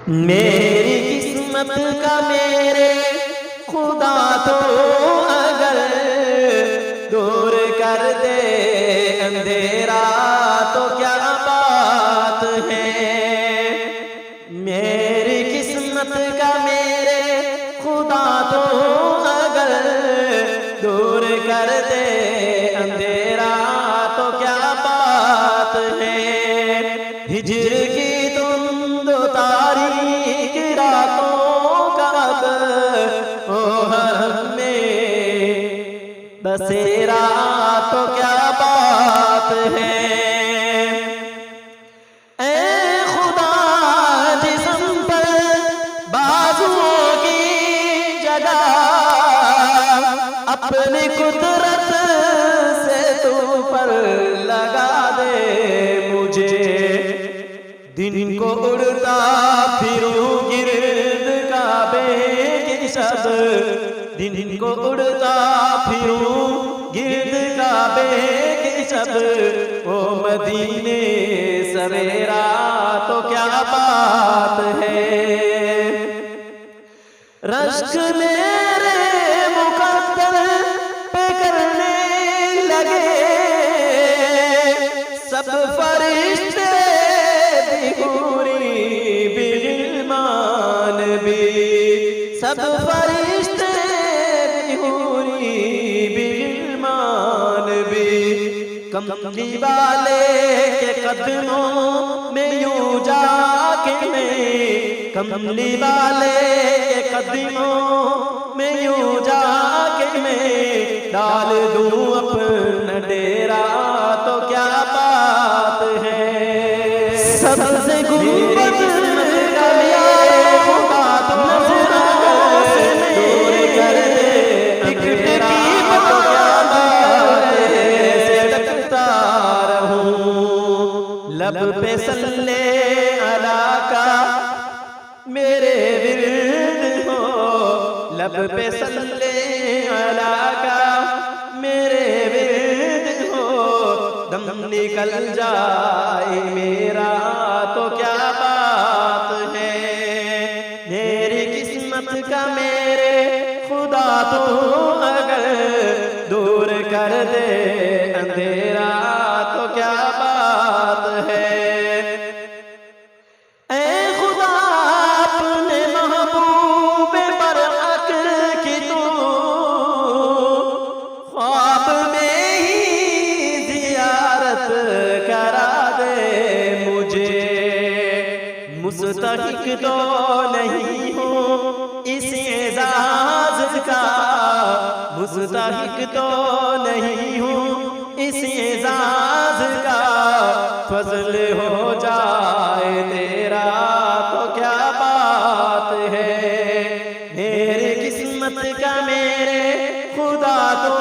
मेरी किस्मत का मेरे खुदा तो अगर दूर कर दे अंधेरा तो क्या बात है। मेरी किस्मत का मेरे खुदा तो अगर दूर कर दे अंधेरा तो क्या बात है। हिजर की धुंध तारीक रातों का अब ओ हरम में बसेरा तो क्या बात है। ऐ खुदा जिस्म पर बाजुओं की जगह अपनी कुदरत से तू पर लगा दे मुझे। दिन को उड़ता फिरूं गिर्द काबे के शब, दिन को उड़ता फिरूं गिर्द काबे के शब, ओ मदीने सवेरा तो क्या बात है। रश्क मेरे मुकद्दर पे करने लगे सब फरिश्ते भी पूरी बिगमान भी, सब फरिश्ते भी पूरी बिगमान भी। कमली वाले के कदमों में यूं जाके मैं, कमली वाले के कदमों में यूं जाके मैं डाल दूं अपना डेरा तो क्या बात है। सबसे गुंबद का ये खुदा तो नजरों से दूर कर दे अंधेरा तो क्या बात है। सटकता रहूं लब पे सल्ले अला का मेरे विर्द हो, लब पे सल्ले अला का मेरे विर्द हो। दम निकल जाए मेरा तो क्या बात है। मेरी किस्मत का मेरे खुदा तो अगर दूर कर दे अंधेरा तो क्या बात है। मुस्तहिक तो नहीं हूँ इस एजाज का, मुस्तहिक तो नहीं हूँ इस एजाज का। फजल हो जाए तेरा तो क्या बात है। मेरी किस्मत का मेरे खुदा तो